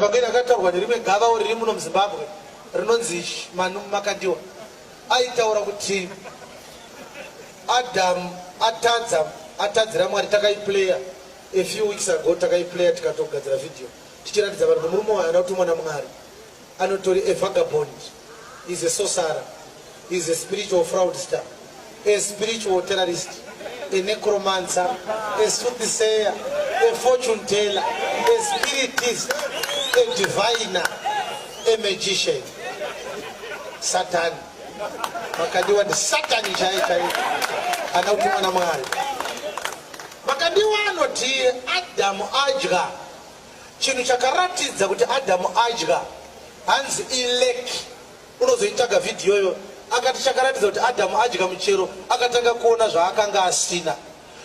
bhangeri akataurwa nerimwe gavawo riri muno muZimbabwe rinonzi Manu Makandiwa aitaura kuti Adam atadzira Mwari. Takaiplaya a few weeks ago, takaiplaya tikatogadzira video tichiratidza vanhu murume wayo anotumwa naMwari anotori a vagabond, is a sorcerer, is a spiritual fraudster, a spiritual terrorist, a necromancer, a soothsayer, a fortune teller, a spiritist, a diviner, a magician. Satan. Makandiwa ndi Satan chai anotumwa naMwari. Makandiwa anoti Adamu adya chinhu chakaratidza kuti Adamu adya hanzi ileki. Unozoitaga video yo akati chakaratidza kuti Adamu adya muchero akatanga kuona zvaakanga asina.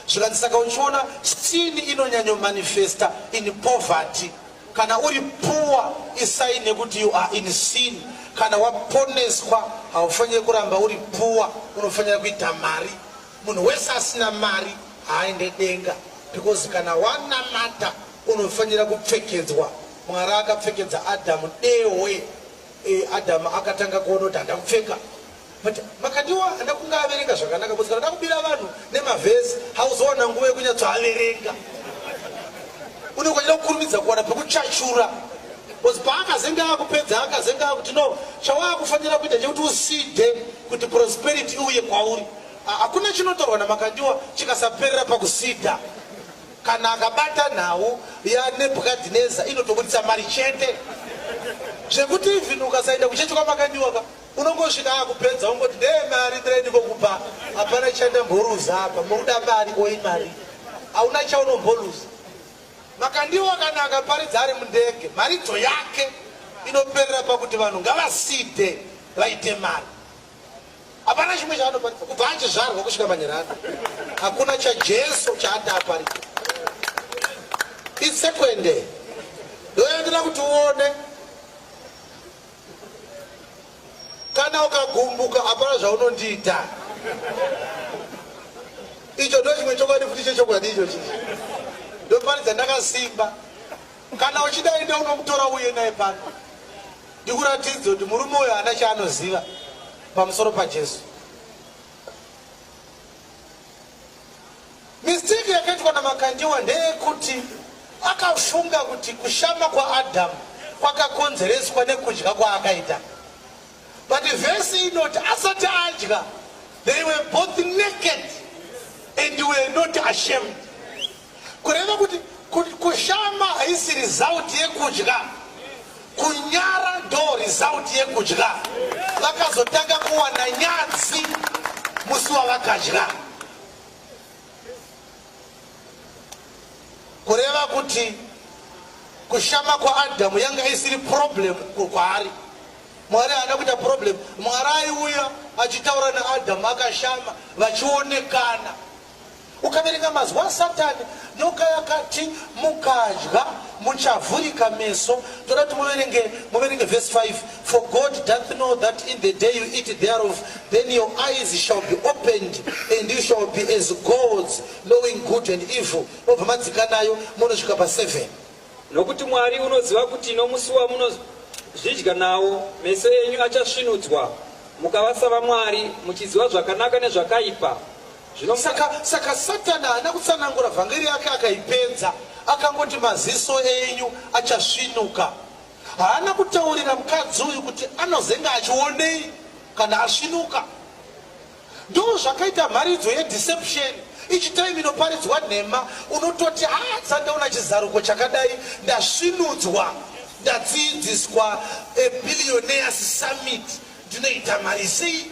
Zvikanzi saka uchiona sin inonyanyo manifesta in poverty. Kana uri poor isaine kuti you are in sin. Kana waponeswa haufanire kuramba uri poor, unofanira kuita mari. Munhu wese asina mari haende denga, because kana wanamata unofanira kupfekedzwa. Mwari akapfekedza Adamu dewe. Adamu akatanga kuona kuti handakupfeka. But Makandiwa handakunga averenga zvakanaka, kuti kana ndakubira vanhu nemavhesi hauzoona nguva yekunyatsoaverenga. Unokunyanya kukurumidza kuwana pekuchachura. Because paakazenga akupedza akazenga kuti no, chawakufanira kuita chekuti uside kuti prosperity uye kwauri. Hakuna chinotorwa naMakandiwa chikasaperera pakusida. Kana akabata nhau yaNebhukadhineza inotobudisa mari chete. Zvekuti even ukasaenda kuchechi kwaMakandiwa unongosvika akupedza ungoti mari ndirendi kokupa, hapana chandamboruza apa, mukuda mari oi mari, hauna chaunomboluza. Makandiwa kana akaparidza ari mundege, maridzo yake inoperera pakuti vanhu ngavaside vaite mari. Hapana chimwe chaanoparidza kubva achizvarwa kusvika manyerano. Hakuna chaJesu chaataparidza. Itsekwende ndoyandira kuti uone kana ukagumbuka hapana zvaunondiita. Icho ndo chimwe chokwadi futi chechokwadi ichochi. Ndoparidza ndakasimba. Kana uchida ende unomutora uye naye pano. Ndikuratidza kuti murume uyo haana chaanoziva pamusoro paJesu. Mistake yakaitwa naMakandiwa ndeyekuti akafunga kuti kushama kwaAdamu kwakakonzereswa nekudya kwaakaita. But the verse inoti asati adya, they were both naked and were not ashamed. Kureva kuti kushama haisi result yekudya, kunyara ndo result yekudya. Vakazotanga kuwana nyadzi musi wavakadya. Kureva kuti kushama kwaAdamu yanga isiri problem kwaari. Mwari haana kuita problem. Mwari aiuya achitaura naAdamu akashama vachionekana. Ukaverenga mazwi aSatani, nyoka yakati mukadya muchavhurika meso. Toda kuti muverenge verse 5. For God doth know that in the day you eat thereof, then your eyes shall be opened, and you shall be as gods, knowing good and evil. Obva madzika nayo munosvika pa 7. Nokuti Mwari unoziva kuti nomusi wamunozvidya nawo, meso enyu achasvinudzwa, mukavasava Mwari, muchiziva zvakanaka nezvakaipa. Saka Satani haana kutsanangura vhangeri yake akaipedza, akangoti maziso enyu achasvinuka. Haana kutaurira mukadzi uyu kuti anozenga achionei kana asvinuka. Ndo zvakaita mharidzo yedeception. Ichi time inoparidzwa nhema, unototi dzandaona chizaruko chakadai, ndasvinudzwa, ndadzidziswa a billionaires summit, ndinoita mari sei?